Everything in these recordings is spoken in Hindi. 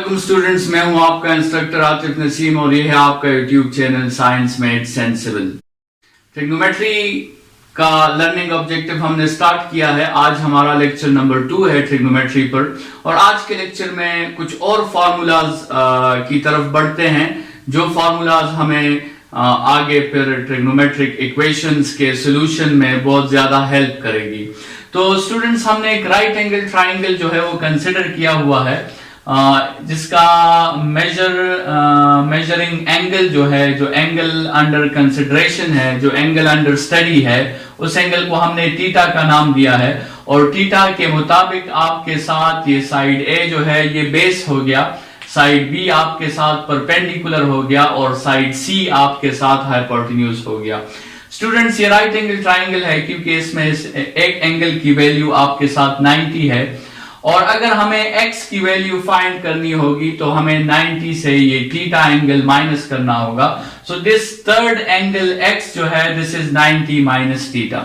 वालेकुम स्टूडेंट्स, मैं हूं आपका इंस्ट्रक्टर आतिफ नसीम और ये है आपका YouTube channel science made sensible. Trigonometry का लर्निंग ऑब्जेक्टिव हमने स्टार्ट किया है। आज हमारा लेक्चर नंबर 2 है ट्रिग्नोमेट्री पर और आज के लेक्चर में कुछ और फार्मूलाज की तरफ बढ़ते हैं जो फार्मूलाज हमें आगे फिर ट्रिग्नोमेट्रिक इक्वेशंस के सॉल्यूशन में बहुत ज्यादा हेल्प करेगी। तो स्टूडेंट्स, हमने एक राइट एंगल ट्राइंगल जो है वो कंसिडर किया हुआ है जिसका मेजरिंग एंगल जो है, जो एंगल अंडर कंसिडरेशन है, जो एंगल अंडर स्टडी है, उस एंगल को हमने थीटा का नाम दिया है। और थीटा के मुताबिक आपके साथ ये साइड ए जो है ये बेस हो गया, साइड बी आपके साथ परपेंडिकुलर हो गया और साइड सी आपके साथ हाइपोटेन्यूज हो गया। स्टूडेंट्स, ये राइट एंगल ट्राइंगल है क्योंकि इसमें एक एंगल की वैल्यू आपके साथ 90 है और अगर हमें x की वैल्यू फाइंड करनी होगी तो हमें 90 से ये थीटा एंगल माइनस करना होगा। So this third angle x जो है this is 90 minus theta.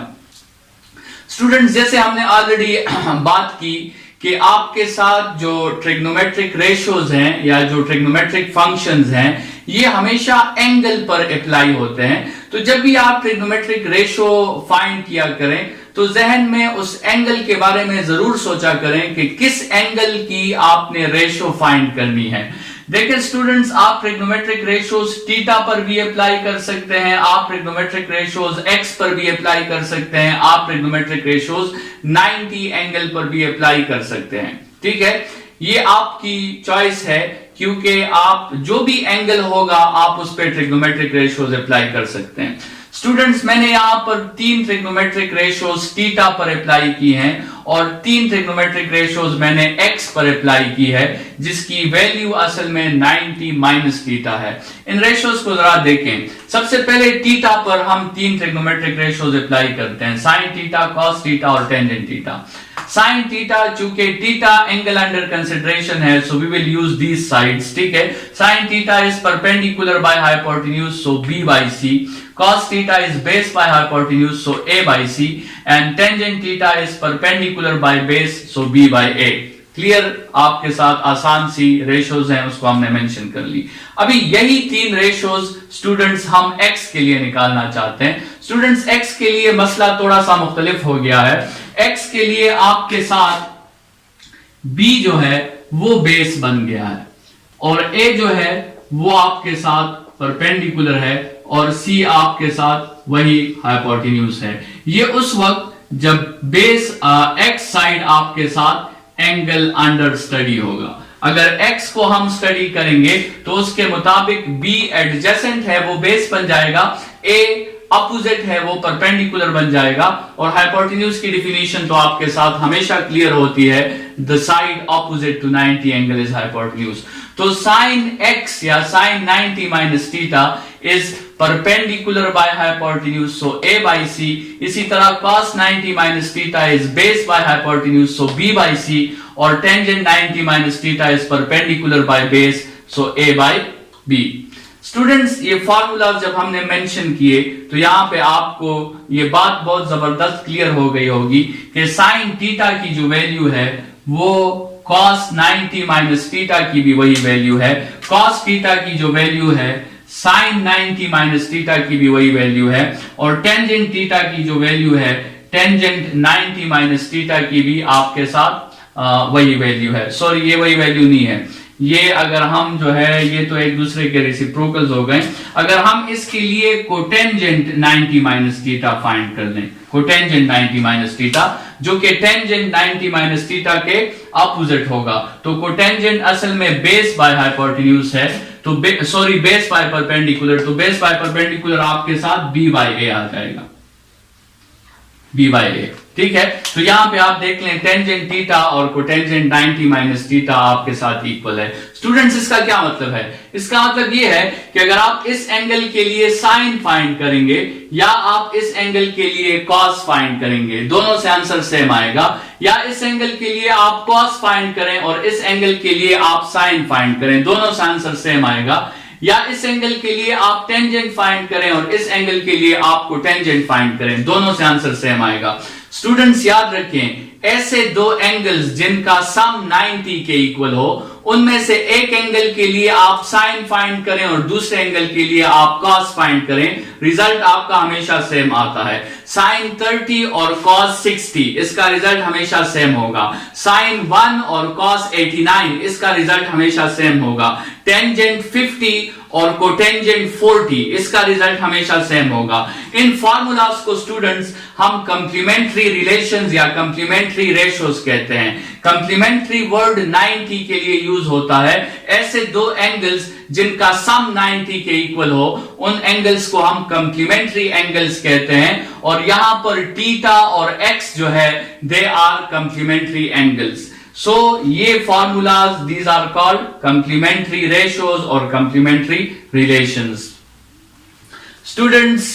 Students, जैसे हमने ऑलरेडी बात की कि आपके साथ जो ट्रिग्नोमेट्रिक रेशियोज हैं या जो ट्रिग्नोमेट्रिक फंक्शंस हैं ये हमेशा एंगल पर अप्लाई होते हैं। तो जब भी आप ट्रिग्नोमेट्रिक रेशियो फाइंड किया करें तो जहन में उस एंगल के बारे में जरूर सोचा करें कि किस एंगल की आपने रेशियो फाइंड करनी है। देखिए स्टूडेंट्स, आप ट्रिग्नोमेट्रिक रेशियोज थीटा पर भी अप्लाई कर सकते हैं, आप ट्रिग्नोमेट्रिक रेशियोज एक्स पर भी अप्लाई कर सकते हैं, आप ट्रिग्नोमेट्रिक रेशियोज 90 एंगल पर भी अप्लाई कर सकते हैं। ठीक है, ये आपकी चॉइस है क्योंकि आप जो भी एंगल होगा आप उस पर ट्रिग्नोमेट्रिक रेशियोज अप्लाई कर सकते हैं। स्टूडेंट्स, मैंने यहां पर 3 ट्रिग्नोमेट्रिक रेशियोज थीटा पर अप्लाई की हैं और 3 ट्रिग्नोमेट्रिक रेशियोज मैंने एक्स पर अप्लाई की है जिसकी वैल्यू असल में 90 माइनस थीटा है। इन रेशियोज को जरा देखें। सबसे पहले थीटा पर हम 3 ट्रिग्नोमेट्रिक रेशियोज अप्लाई करते हैं, साइन थीटा, कॉस थीटा और टेंजेंट थीटा। साइन थीटा, चूंकि थीटा एंगल अंडर कंसिडरेशन है so we will use these sides. ठीक है, sine theta is perpendicular by hypotenuse so B by C, cos theta is base by hypotenuse so a by c and tangent theta is perpendicular by base so b by a। Clear, आपके साथ आसान सी रेशियोज हैं उसको हमने मेंशन कर ली। अभी यही 3 रेशियोज स्टूडेंट्स हम x के लिए निकालना चाहते हैं। स्टूडेंट्स, x के लिए मसला थोड़ा सा मुख्तलिफ हो गया है। x के लिए आपके साथ b जो है वो बेस बन गया है और a जो है वो आपके साथ परपेंडिकुलर है और C आपके साथ वही हाइपोटेन्यूज है। ये उस वक्त जब बेस x साइड आपके साथ एंगल अंडर स्टडी होगा। अगर x को हम स्टडी करेंगे तो उसके मुताबिक B एडजेसेंट है वो बेस बन जाएगा, A अपोजिट है वो परपेंडिकुलर बन जाएगा और हाइपोटेन्यूज की डिफिनीशन तो आपके साथ हमेशा क्लियर होती है, the side opposite to 90 angle is hypotenuse. तो साइन x या sine 90 minus theta is perpendicular by hypotenuse so a by c। इसी तरह cos 90 minus theta is base by hypotenuse so b by c और tangent 90 minus theta is perpendicular by base so a by b। Students, ये फार्मूला जब हमने मेंशन किए तो यहां पे आपको ये बात बहुत जबरदस्त क्लियर हो गई होगी कि साइन थीटा की जो वैल्यू है वो cos 90 माइनस थीटा की भी वही वैल्यू है, cos थीटा की जो वैल्यू है sin 90 माइनस थीटा की भी वही वैल्यू है और टेंजेंट थीटा की जो वैल्यू है टेंजेंट 90 माइनस थीटा की भी आपके साथ वही वैल्यू है। सॉरी, ये वही वैल्यू नहीं है, ये अगर हम जो है ये तो एक दूसरे के रेसिप्रोकल्स हो गए। अगर हम इसके लिए कोटेंजेंट 90 माइनस थीटा फाइंड कर लें, कोटेंजेंट 90 माइनस थीटा जो कि टेंजेंट 90 माइनस थीटा के अपोजिट होगा, तो कोटेंजेंट असल में बेस बाय हाइपोटेन्यूज है तो बेस बाय परपेंडिकुलर, तो बेस बाय परपेंडिकुलर आपके साथ b बाय a आ जाएगा, b बाय a। ठीक है, तो यहां पे आप देख लें टेंजेंट थीटा और कोटेंजेंट 90 माइनस थीटा आपके साथ इक्वल है। स्टूडेंट्स, इसका क्या मतलब है? इसका मतलब ये है कि अगर आप इस एंगल के लिए साइन फाइंड करेंगे या आप इस एंगल के लिए कॉस फाइंड करेंगे, दोनों से आंसर सेम आएगा। या इस एंगल के लिए आप कॉस फाइंड करें और इस एंगल के लिए आप साइन फाइंड करें, दोनों से आंसर सेम आएगा। या इस एंगल के लिए आप टेंजेंट फाइंड करें और इस एंगल के लिए आप कोटेंजेंट फाइंड करें, दोनों से आंसर सेम आएगा। स्टूडेंट्स, याद रखें ऐसे दो एंगल्स जिनका सम 90 के इक्वल हो, उनमें से एक एंगल के लिए आप साइन फाइंड करें और दूसरे एंगल के लिए आप कॉस फाइंड करें, रिजल्ट आपका हमेशा सेम आता है। साइन 30 और कॉस 60, इसका रिजल्ट हमेशा सेम होगा। साइन 1 और कॉस 89, इसका रिजल्ट हमेशा सेम होगा। टेंजेंट 50 और कोटेंजेंट 40, इसका रिजल्ट हमेशा सेम होगा। इन फॉर्मूलाज को स्टूडेंट्स हम कंप्लीमेंट्री रिलेशंस या कंप्लीमेंट्री रेशियोज कहते हैं। कंप्लीमेंट्री वर्ड 90 के लिए यूज होता है। ऐसे दो एंगल्स जिनका सम 90 के इक्वल हो, उन एंगल्स को हम कंप्लीमेंट्री एंगल्स कहते हैं। और यहां पर थीटा और एक्स जो है, they are complementary angles. So ये formulas, these are called complementary ratios और कंप्लीमेंट्री रिलेशंस। स्टूडेंट्स,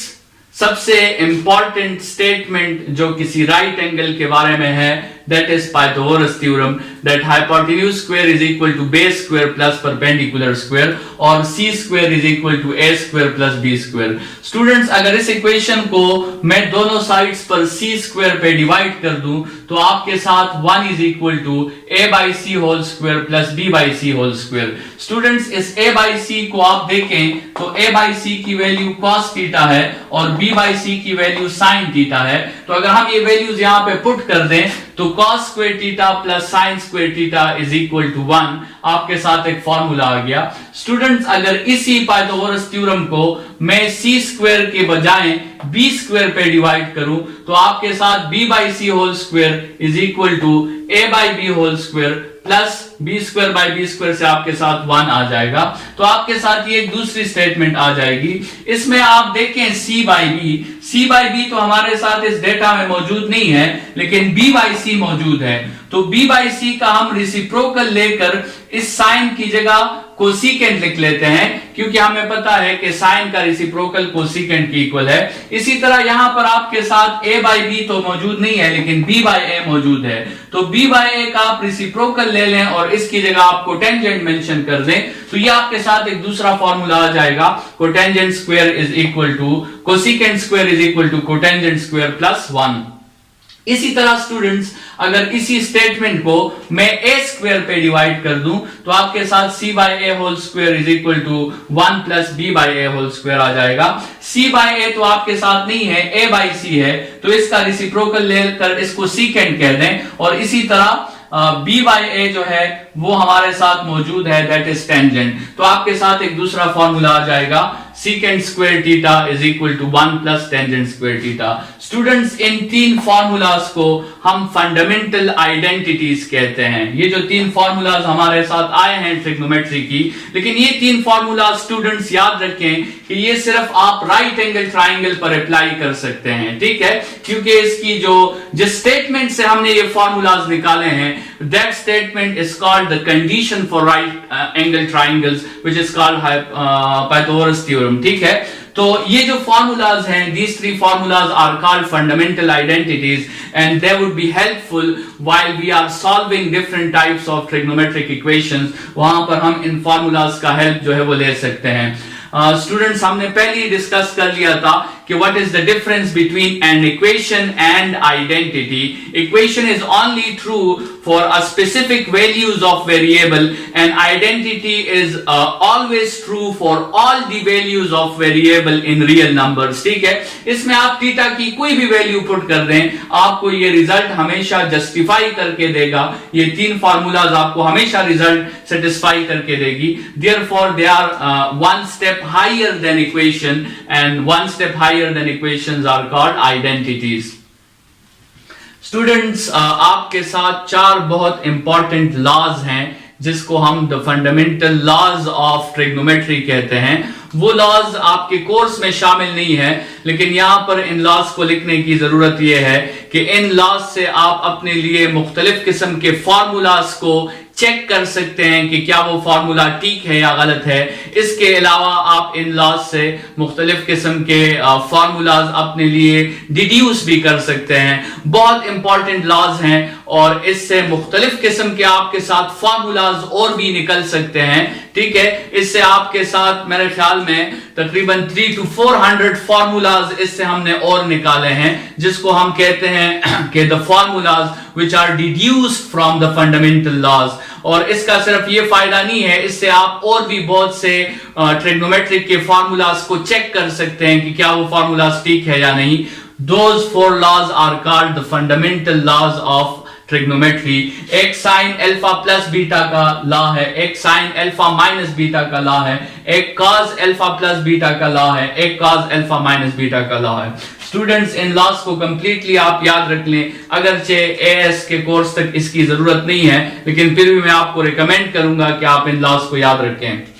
सबसे इंपॉर्टेंट स्टेटमेंट जो किसी राइट एंगल के बारे में है, that is Pythagoras theorem, that hypotenuse square is equal to base square plus perpendicular square और c square is equal to a square plus b square। Students, अगर इस इक्वेशन को मैं दोनों साइड्स पर c square पे डिवाइड कर दूं तो आपके साथ 1 is equal to a by c whole square plus b by c whole square। Students, इस a by c को आप देखें तो a by c की वैल्यू cos थीटा है और b by c की वैल्यू sin थीटा है। तो अगर हम ये वैल्यूज यहां पे पुट कर दें तो cos square theta plus sin square theta is equal to 1, आपके साथ एक फॉर्मूला आ गया। स्टूडेंट्स, अगर इसी पाइथागोरस थ्योरम को मैं c स्क्वायर के बजाय b स्क्वायर पे डिवाइड करूं तो आपके साथ b by C whole square is equal to a by B whole square plus B square by B square से आपके साथ 1 आ जाएगा। तो आपके साथ ये एक दूसरी स्टेटमेंट आ जाएगी। इसमें आप देखें c बाई बी तो हमारे साथ इस डेटा में मौजूद नहीं है, लेकिन b बाई सी मौजूद है। तो b बाई सी का हम रेसिप्रोकल लेकर इस साइन की जगह कोसिकेंट लिख लेते हैं, क्योंकि हमें पता है कि साइन का रेसिप्रोकल कोसिकेंट के इक्वल है। इसी तरह यहां पर आपके साथ a बाई बी तो मौजूद नहीं है, लेकिन b बाई ए मौजूद है। तो b बाई ए का आप रेसिप्रोकल ले लें और इसकी जगह आप कोटेंजेंट मेंशन कर दें, तो ये आपके साथ एक दूसरा फॉर्मूला आ जाएगा। Cotangent square is equal to cosecant square is equal to cotangent square plus 1। इसी तरह स्टूडेंट्स, अगर इसी स्टेटमेंट को मैं a स्क्वायर पे डिवाइड कर दूं तो आपके साथ c by a whole square is equal to 1 plus b by a whole square आ जाएगा। c बाई ए तो आपके साथ नहीं है, a बाई c है, तो इसका रेसिप्रोकल लेकर इसको सीकेंट कह दें। और इसी तरह b बाई ए जो है वो हमारे साथ मौजूद है, दैट इज टेंजेंट। तो आपके साथ एक दूसरा फॉर्मूला आ जाएगा, secant square theta is equal to 1 plus tangent square theta. Students, इन तीन फॉर्मूलाज को हम फंडामेंटल आइडेंटिटीज कहते हैं। ये जो तीन फॉर्मूलाज हमारे साथ आए हैं ट्रिग्नोमेट्री की, लेकिन ये तीन फॉर्मूलाज स्टूडेंट्स याद रखें कि ये सिर्फ आप राइट एंगल ट्राइंगल पर अप्लाई कर सकते हैं, ठीक है, क्योंकि इसकी जिस स्टेटमेंट से हमने ये फॉर्मूलाज निकाले हैं, that statement is called the condition for right angle triangles, which is called Pythagoras theorem, ठीक है। तो ये जो formulas हैं, these three formulas are called fundamental identities and they would be helpful while we are solving different types of trigonometric equations। वहां पर हम इन formulas का help जो है वो ले सकते हैं। स्टूडेंट्स, हमने पहले ही डिस्कस कर लिया था कि what is the difference between an equation and identity। Equation is only true for a specific values of variable and identity is always true for all the values of variable in real numbers, ठीक है। इसमें आप थीटा की कोई भी वैल्यू पुट कर दें, आपको ये रिजल्ट हमेशा जस्टिफाई करके देगा। ये तीन फॉर्मूलाज आपको हमेशा रिजल्ट सेटिस्फाई करके देगी। Therefore they are one step higher than equation and one step higher than equations are called identities। Students, आपके साथ चार बहुत इंपॉर्टेंट लॉज हैं जिसको हम the fundamental laws of trigonometry कहते हैं। वो लॉज आपके कोर्स में शामिल नहीं है, लेकिन यहां पर इन लॉज को लिखने की जरूरत यह है कि इन लॉज से आप अपने लिए मुख्तलिफ किस्म के फॉर्मूलाज को चेक कर सकते हैं कि क्या वो फार्मूला ठीक है या गलत है। इसके अलावा आप इन लॉज से मुख्तलिफ किस्म के फार्मूलाज अपने लिए डिड्यूस भी कर सकते हैं। बहुत इंपॉर्टेंट लॉज हैं और इससे मुख्तलिफ किस्म के आपके साथ फार्मूलाज और भी निकल सकते हैं। ठीक है, इससे आपके साथ मेरे ख्याल में तकरीबन 300 to 400 फार्मूलाज इससे हमने और निकाले हैं, जिसको हम कहते हैं कि the formulas which are deduced from the fundamental laws. और इसका सिर्फ ये फायदा नहीं है, इससे आप और भी बहुत से ट्रिग्नोमेट्रिक के फार्मूलाज को चेक कर सकते हैं कि क्या वो फार्मूलाज ठीक है या नहीं। Those 4 laws are called the fundamental laws of trigonometry. एक साइन अल्फा प्लस बीटा का लॉ है, एक साइन अल्फा माइनस बीटा का लॉ है, एक कॉस अल्फा प्लस बीटा का लॉ है, एक कॉस अल्फा माइनस बीटा का लॉ है। स्टूडेंट्स, इन लॉस को कंप्लीटली आप याद रख लें। अगरचे एएस के कोर्स तक इसकी जरूरत नहीं है, लेकिन फिर भी मैं आपको रिकमेंड करूंगा कि आप इन लॉस को याद रखें।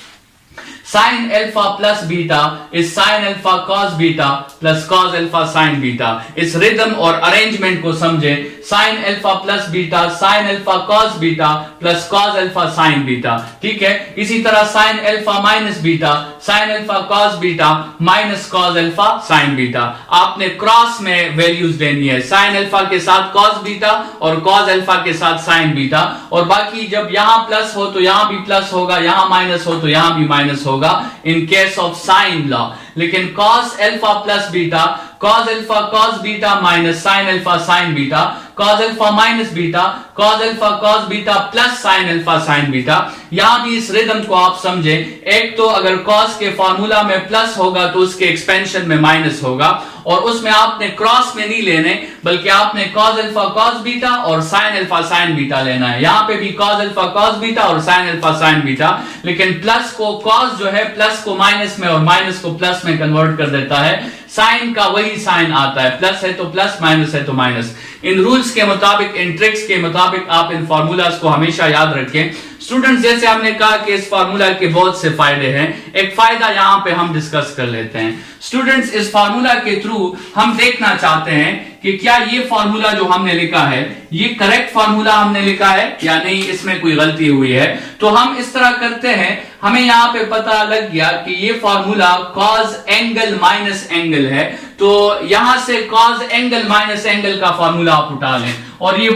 Sine alpha plus beta is sine alpha cos beta plus cos alpha sine beta. इस रिदम और अरेंजमेंट को समझें। Sine alpha plus beta sine alpha cos beta plus cos alpha sine beta. ठीक है, इसी तरह sine alpha minus beta sine alpha cos beta minus cos alpha sine beta. आपने क्रॉस में वैल्यूज लेनी है, साइन अल्फा के साथ कॉस बीटा और कॉस अल्फा के साथ साइन बीटा। और बाकी जब यहां प्लस हो तो यहां भी प्लस होगा, यहां माइनस हो तो यहां भी माइनस होगा in case of sine law. लेकिन cos alpha plus beta cos alpha cos beta minus sine alpha sine beta, cos alpha minus beta cos alpha cos beta plus sine alpha sine beta. यहां भी इस रिदम को आप समझें। एक तो अगर कॉस के फार्मूला में प्लस होगा तो उसके एक्सपेंशन में माइनस होगा, और उसमें आपने क्रॉस में नहीं लेने, बल्कि आपने कॉस अल्फा कॉस बीटा और साइन अल्फा साइन बीटा लेना है। यहां पे भी कॉस अल्फा कॉस बीटा और साइन अल्फा साइन बीटा, लेकिन प्लस को कॉस जो है प्लस को माइनस में और माइनस को प्लस में कन्वर्ट कर देता है। साइन का वही साइन आता है, प्लस है तो प्लस, माइनस है तो माइनस। इन रूल्स के मुताबिक, इन ट्रिक्स के मुताबिक आप इन फार्मूलाज को हमेशा याद रखें। स्टूडेंट्स, जैसे हमने कहा कि इस फार्मूला के बहुत से फायदे हैं, एक फायदा यहां पे हम डिस्कस कर लेते हैं। स्टूडेंट्स, इस फार्मूला के थ्रू हम देखना चाहते हैं कि क्या ये फार्मूला जो हमने लिखा है ये करेक्ट फार्मूला हमने लिखा है या नहीं, इसमें कोई गलती हुई है। तो हम इस तरह करते हैं, हमें यहां पे पता लग गया कि ये formula cos angle minus angle है, तो यहां से कॉस एंगल माइनस एंगल का फार्मूला आप उठा लें, और ये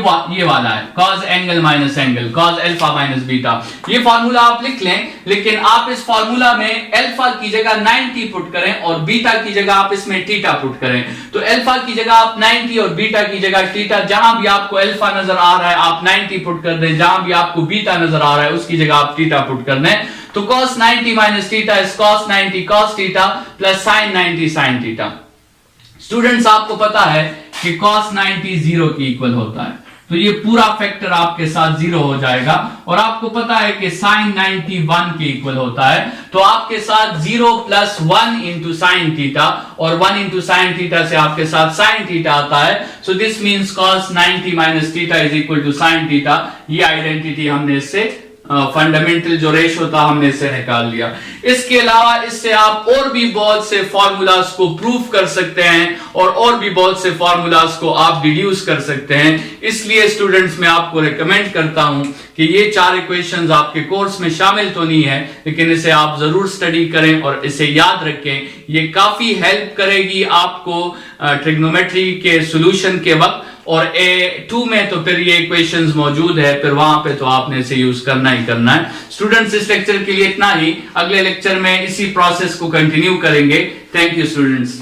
वाला है cos angle minus angle cos alpha minus beta. ये फार्मूला आप लिख लें, लेकिन आप इस फार्मूला में अल्फा की जगह 90 पुट करें और बीटा की जगह आप इसमें थीटा पुट करें। तो अल्फा की जगह आप 90 और बीटा की जगह थीटा, जहां भी आपको अल्फा नजर आ रहा है आप 90 पुट कर दें, जहां भी आपको बीटा नजर आ रहा है उसकी जगह आप थीटा पुट कर दें। तो cos 90 minus theta is cos 90 cos theta plus sin 90 sin theta. Students, आपको पता है कि cos 90 0 के इक्वल होता है, तो ये पूरा फैक्टर आपके साथ 0 हो जाएगा। और आपको पता है कि sin 90 1 के इक्वल होता है, तो आपके साथ 0 प्लस 1 इंटू साइन थीटा और 1 इंटू साइन थीटा से आपके साथ sin थीटा आता है। So this means cos 90 minus theta is equal to sin theta. ये आइडेंटिटी हमने इससे फंडामेंटल जो रेशो था हमने इसे निकाल लिया। इसके अलावा इससे आप और भी बहुत से फार्मूलाज को प्रूव कर सकते हैं और भी बहुत से फार्मूलाज को आप डिड्यूस कर सकते हैं। इसलिए स्टूडेंट्स, मैं आपको रिकमेंड करता हूं कि ये 4 इक्वेशंस आपके कोर्स में शामिल तो नहीं है, लेकिन इसे आप जरूर स्टडी करें और इसे याद रखें। ये काफी हेल्प करेगी आपको ट्रिग्नोमेट्री के सॉल्यूशन के वक्त। और A2 में तो फिर ये इक्वेशंस मौजूद है, फिर वहां पे तो आपने इसे यूज करना ही करना है। स्टूडेंट्स, इस लेक्चर के लिए इतना ही। अगले लेक्चर में इसी प्रोसेस को कंटिन्यू करेंगे। Thank you students.